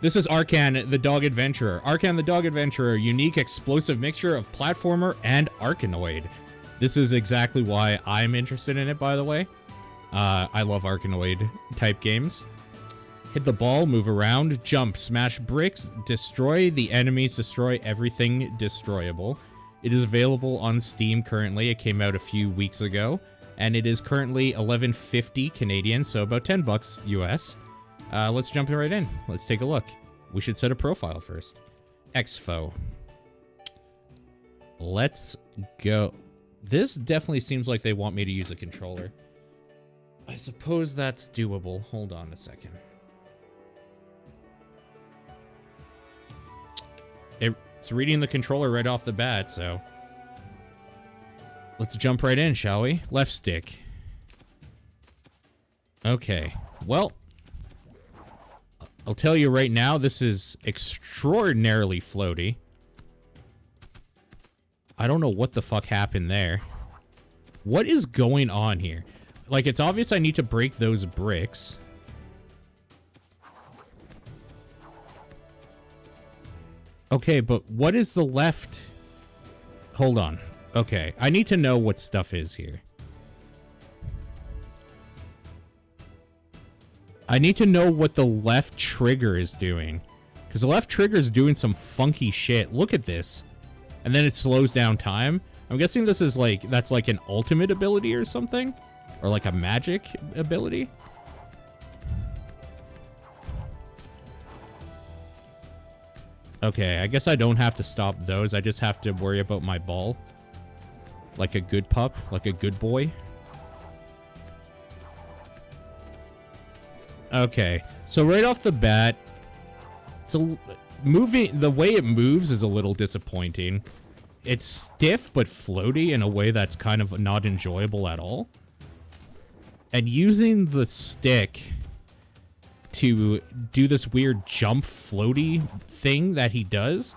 This is Arkan, the Dog Adventurer. Arkan, the Dog Adventurer, unique explosive mixture of platformer and Arkanoid. This is exactly why I'm interested in it, by the way. I love Arkanoid type games. Hit the ball, move around, jump, smash bricks, destroy the enemies, destroy everything destroyable. It is available on Steam currently. It came out a few weeks ago, and it is currently $11.50 Canadian, so about $10 US. Let's jump right in. Let's take a look. We should set a profile first. Exfo. Let's go. This definitely seems like they want me to use a controller. I suppose that's doable. Hold on a second. It's reading the controller right off the bat, so let's jump right in, shall we? Left stick. Okay. Well, I'll tell you right now, this is extraordinarily floaty. I don't know what the fuck happened there. What is going on here? Like, it's obvious I need to break those bricks. Okay, but what is the left? Hold on. Okay, I need to know what stuff is here. I need to know what the left trigger is doing. Because the left trigger is doing some funky shit. Look at this. And then it slows down time. I'm guessing this is like, that's like an ultimate ability or something? Or like a magic ability? Okay, I guess I don't have to stop those. I just have to worry about my ball. Like a good pup, like a good boy. Okay, so right off the bat, it's the way it moves is a little disappointing. It's stiff but floaty in a way that's kind of not enjoyable at all. And using the stick to do this weird jump floaty thing that he does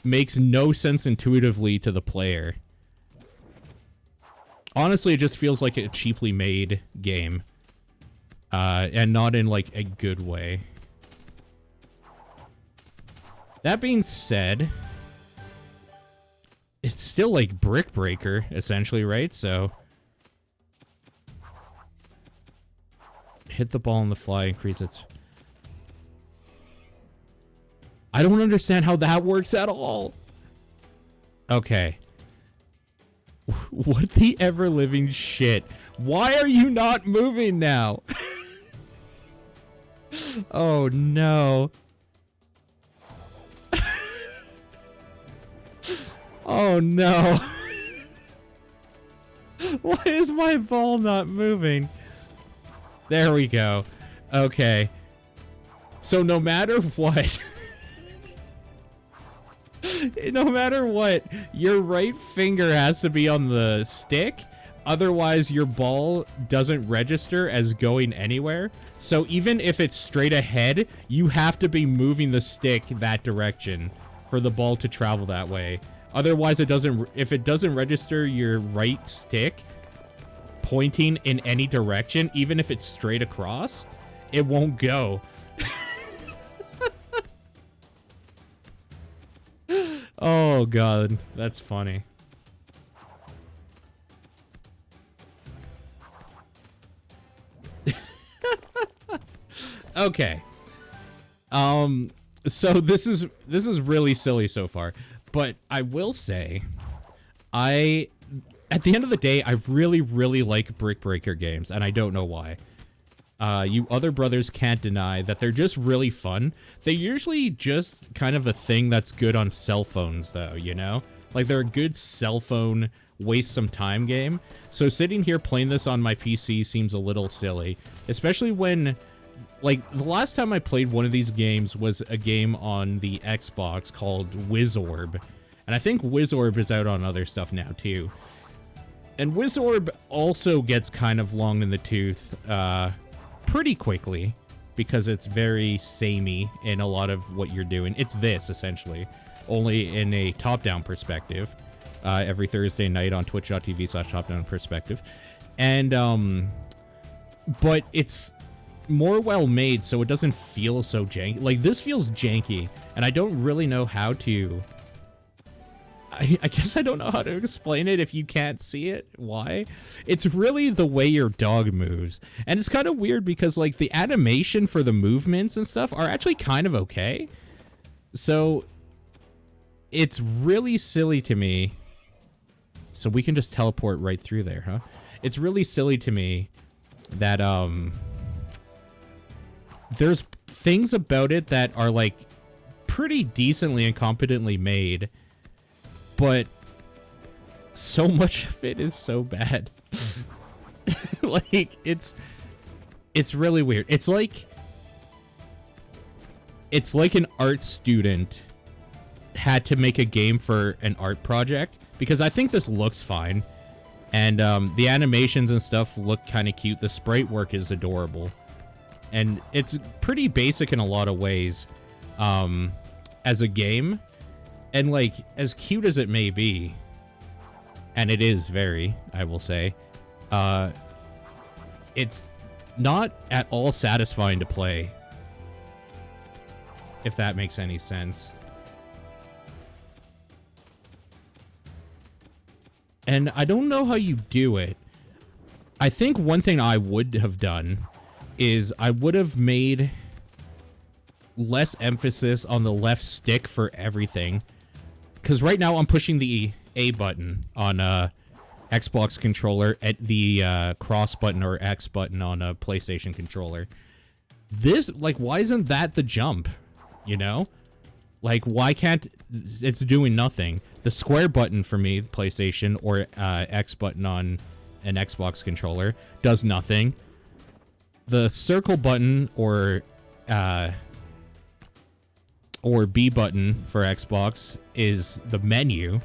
makes no sense intuitively to the player. Honestly, it just feels like a cheaply made game. And not in like a good way. That being said, it's still like Brick Breaker, essentially, right? So hit the ball on the fly, increase its... I don't understand how that works at all. Okay. What the ever-living shit? Why are you not moving now? Oh, no. Oh, no. Why is my ball not moving? There we go. Okay. So no matter what... no matter what, your right finger has to be on the stick. Otherwise, your ball doesn't register as going anywhere. So even if it's straight ahead, you have to be moving the stick that direction for the ball to travel that way. Otherwise, it doesn't. If it doesn't register your right stick pointing in any direction, even if it's straight across, it won't go. Oh, God. That's funny. Okay. So this is really silly so far, but I will say at the end of the day, I really, really like Brick Breaker games, and I don't know why. You other brothers can't deny that they're just really fun. They're usually just kind of a thing that's good on cell phones, though, you know? Like, they're a good cell phone waste some time game. So sitting here playing this on my PC seems a little silly, especially when... Like, the last time I played one of these games was a game on the Xbox called Wizorb. And I think Wizorb is out on other stuff now, too. And Wizorb also gets kind of long in the tooth pretty quickly, because it's very samey in a lot of what you're doing. It's this, essentially, only in a top-down perspective. Every Thursday night on twitch.tv/topdownperspective. And, but it's more well made so it doesn't feel so janky. Like, this feels janky, and I don't really know how to... I guess I don't know how to explain it if you can't see it. Why? It's really the way your dog moves. And it's kind of weird because, like, the animation for the movements and stuff are actually kind of okay. So, it's really silly to me. So we can just teleport right through there, huh? It's really silly to me that, there's things about it that are, like, pretty decently and competently made, but so much of it is so bad. Like, it's really weird. It's like an art student had to make a game for an art project, because I think this looks fine, and the animations and stuff look kind of cute. The sprite work is adorable, and it's pretty basic in a lot of ways as a game. And, like, as cute as it may be, and it is very, I will say, it's not at all satisfying to play, if that makes any sense. And I don't know how you do it. I think one thing I would have done is I would have made less emphasis on the left stick for everything. Because right now I'm pushing the A button on Xbox controller at the cross button or X button on a PlayStation controller. This, like, why isn't that the jump? You know? Like, why can't... It's doing nothing. The square button for me, PlayStation, or X button on an Xbox controller, does nothing. The circle button or B button for Xbox is the menu,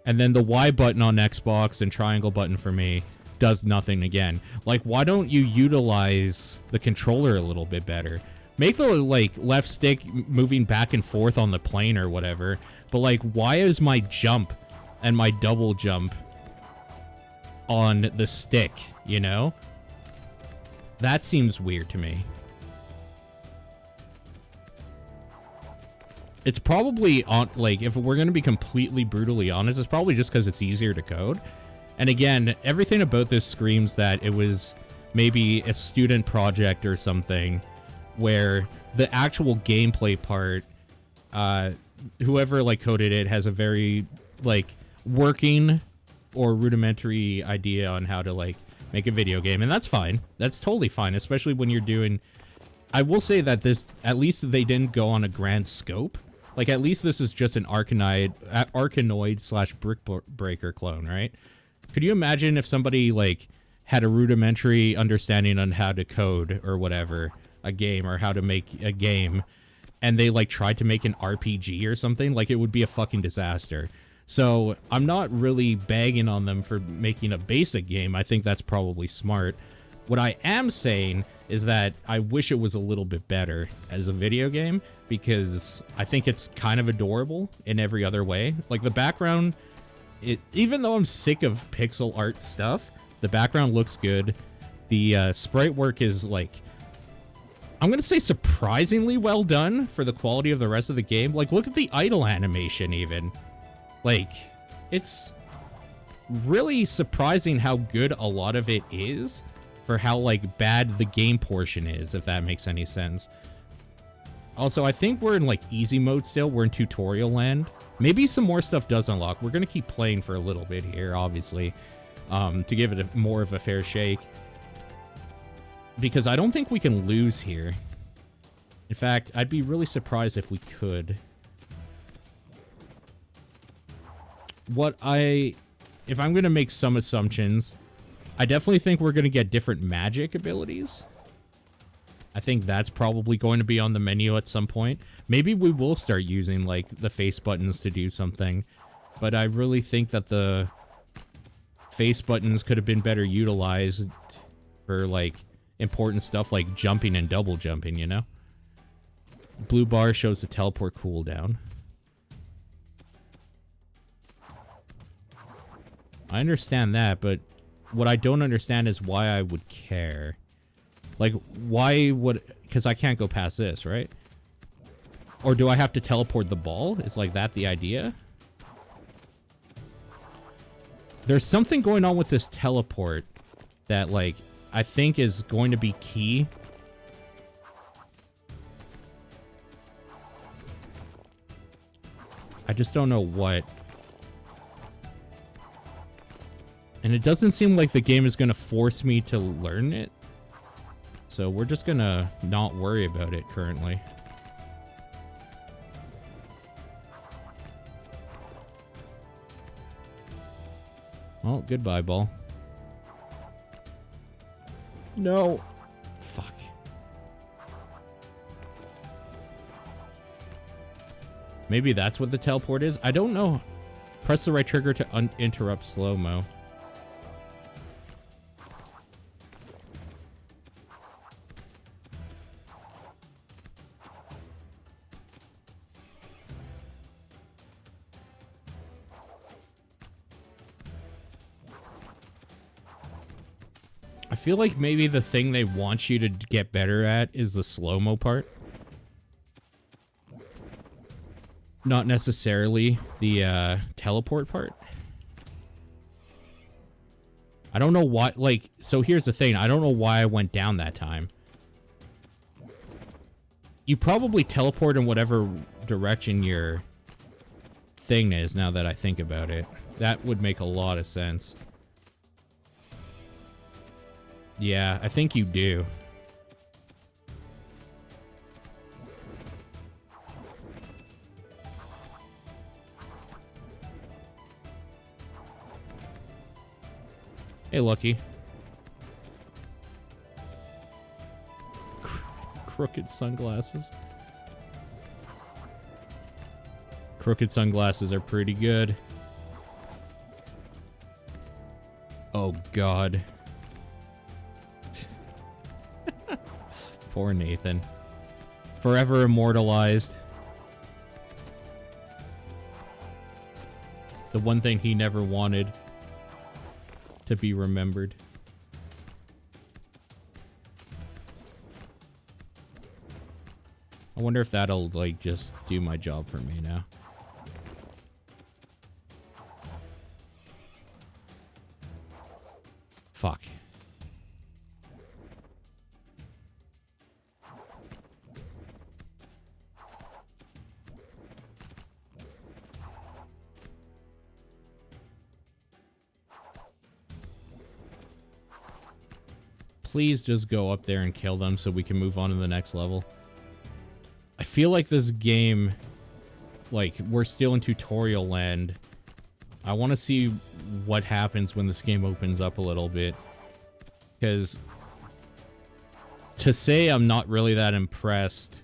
and then the Y button on Xbox and triangle button for me does nothing again. Like, why don't you utilize the controller a little bit better? Make the, like, left stick moving back and forth on the plane or whatever, but, like, why is my jump and my double jump on the stick, you know? That seems weird to me. It's probably, on, like, if we're going to be completely brutally honest, it's probably just because it's easier to code. And again, everything about this screams that it was maybe a student project or something where the actual gameplay part, whoever, like, coded it has a very, like, working or rudimentary idea on how to, like, make a video game. And that's fine. That's totally fine, especially when you're doing... I will say that this, at least they didn't go on a grand scope. Like, at least this is just an Arkanoid slash Brick Breaker clone, right? Could you imagine if somebody, like, had a rudimentary understanding on how to code or whatever a game, or how to make a game, and they, like, tried to make an RPG or something? Like, it would be a fucking disaster. So I'm not really bagging on them for making a basic game. I think that's probably smart. What I am saying is that I wish it was a little bit better as a video game, because I think it's kind of adorable in every other way. Like, the background, even though I'm sick of pixel art stuff, the background looks good. The sprite work is, like, I'm gonna say surprisingly well done for the quality of the rest of the game. Like, look at the idle animation even. Like, it's really surprising how good a lot of it is for how, like, bad the game portion is, if that makes any sense. Also, I think we're in, like, easy mode still. We're in tutorial land. Maybe some more stuff does unlock. We're gonna keep playing for a little bit here, obviously, to give it more of a fair shake. Because I don't think we can lose here. In fact, I'd be really surprised if we could. If I'm gonna make some assumptions, I definitely think we're gonna get different magic abilities. I think that's probably going to be on the menu at some point. Maybe we will start using, like, the face buttons to do something. But I really think that the face buttons could have been better utilized for, like, important stuff like jumping and double jumping, you know? Blue bar shows the teleport cooldown. I understand that, but what I don't understand is why I would care. Like, why would... Because I can't go past this, right? Or do I have to teleport the ball? Is like that the idea? There's something going on with this teleport that, like, I think is going to be key. I just don't know what. And it doesn't seem like the game is going to force me to learn it. So we're just going to not worry about it currently. Well, goodbye, ball. No. Fuck. Maybe that's what the teleport is? I don't know. Press the right trigger to interrupt slow-mo. I feel like maybe the thing they want you to get better at is the slow-mo part. Not necessarily the teleport part. I don't know why, like, so here's the thing. I don't know why I went down that time. You probably teleport in whatever direction your thing is, now that I think about it. That would make a lot of sense. Yeah, I think you do. Hey, Lucky. Crooked sunglasses. Crooked sunglasses are pretty good. Oh, God. Poor Nathan. Forever immortalized. The one thing he never wanted to be remembered. I wonder if that'll, like, just do my job for me now. Fuck. Please just go up there and kill them so we can move on to the next level. I feel like this game, like, we're still in tutorial land. I want to see what happens when this game opens up a little bit. Because to say I'm not really that impressed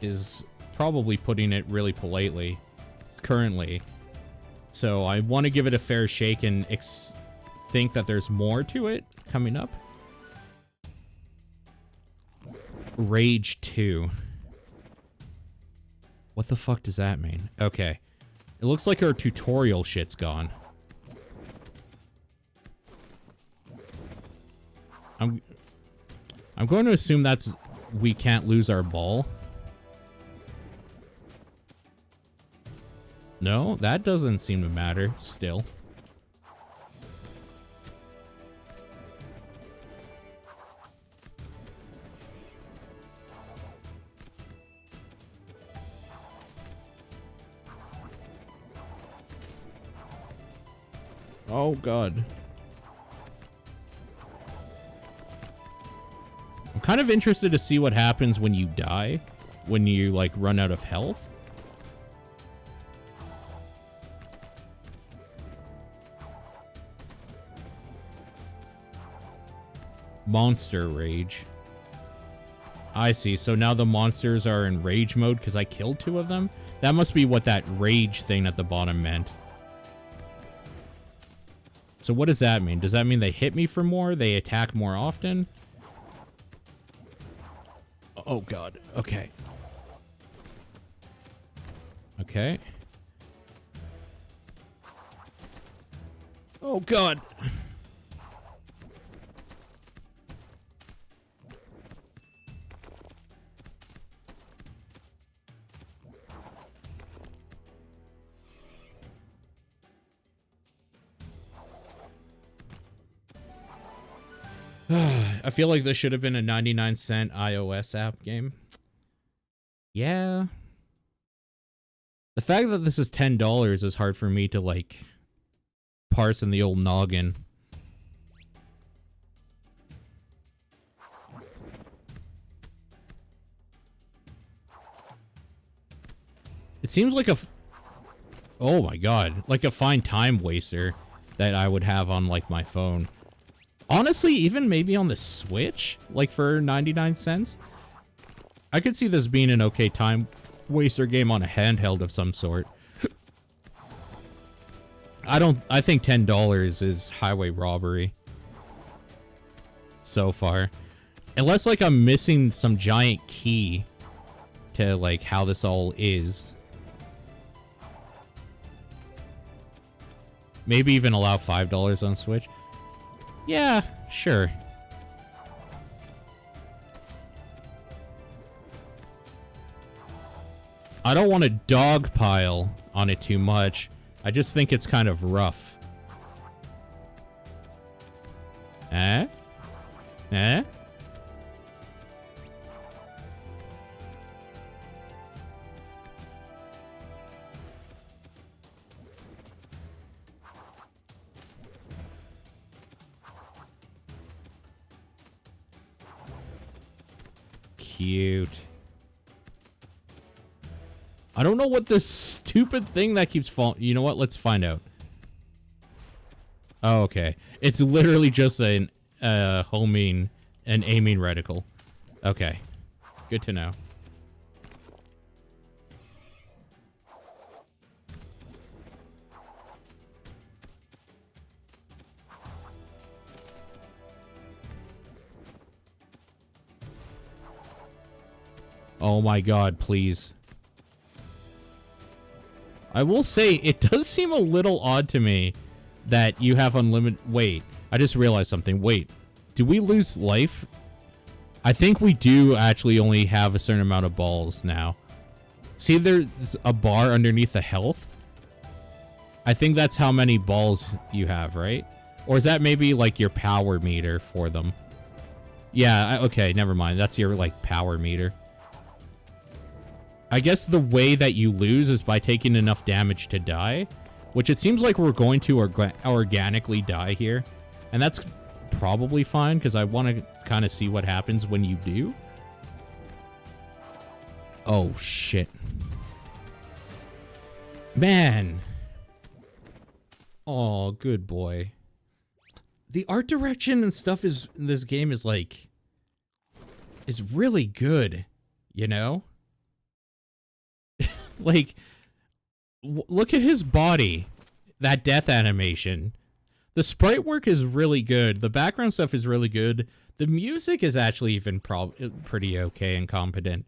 is probably putting it really politely currently. So I want to give it a fair shake and think that there's more to it coming up. Rage 2. What the fuck does that mean? Okay. It looks like our tutorial shit's gone. I'm going to assume that's we can't lose our ball. No, that doesn't seem to matter still. Oh, God. I'm kind of interested to see what happens when you die. When you, like, run out of health. Monster rage. I see. So now the monsters are in rage mode because I killed 2 of them? That must be what that rage thing at the bottom meant. So what does that mean? Does that mean they hit me for more? They attack more often? Oh, God. Okay. Okay. Oh, God. I feel like this should have been a 99-cent iOS app game. Yeah. The fact that this is $10 is hard for me to, like, parse in the old noggin. It seems like oh my god, like a fine time waster that I would have on, like, my phone. Honestly, even maybe on the Switch, like, for 99 cents, I could see this being an okay time waster game on a handheld of some sort. I think $10 is highway robbery so far. Unless, like, I'm missing some giant key to, like, how this all is. Maybe even allow $5 on Switch. Yeah, sure. I don't want to dogpile on it too much. I just think it's kind of rough. Eh? Eh? Cute. I don't know what this stupid thing that keeps falling. You know what? Let's find out. Oh, okay. It's literally just an aiming reticle. Okay. Good to know. Oh my god, please. I will say, it does seem a little odd to me that you have unlimited... Wait, I just realized something. Wait, do we lose life? I think we do actually only have a certain amount of balls now. See, there's a bar underneath the health? I think that's how many balls you have, right? Or is that maybe, like, your power meter for them? Yeah, okay, never mind. That's your, like, power meter. I guess the way that you lose is by taking enough damage to die, which it seems like we're going to organically die here. And that's probably fine, because I want to kind of see what happens when you do. Oh, shit. Man. Oh, good boy. The art direction and stuff in this game is, like, is really good, you know? Like, look at his body. That death animation. The sprite work is really good. The background stuff is really good. The music is actually even pretty okay and competent.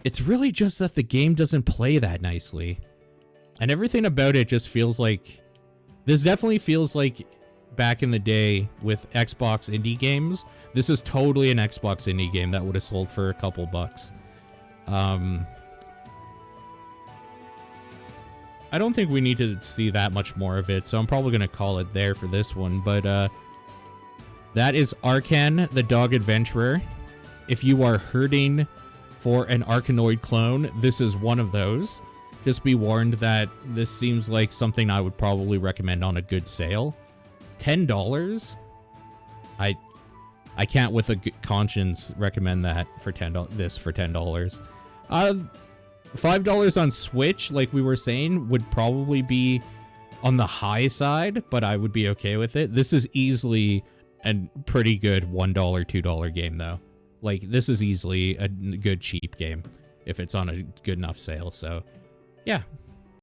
It's really just that the game doesn't play that nicely. And everything about it just feels like... This definitely feels like back in the day with Xbox indie games. This is totally an Xbox indie game that would have sold for a couple bucks. I don't think we need to see that much more of it, so I'm probably going to call it there for this one. But that is Arkan, the Dog Adventurer. If you are hurting for an Arkanoid clone, this is one of those. Just be warned that this seems like something I would probably recommend on a good sale. $10? I can't with a good conscience recommend that for this for $10. $5 on Switch, like we were saying, would probably be on the high side, but I would be okay with it. This is easily a pretty good $1, $2 game, though. Like, this is easily a good cheap game if it's on a good enough sale, so yeah.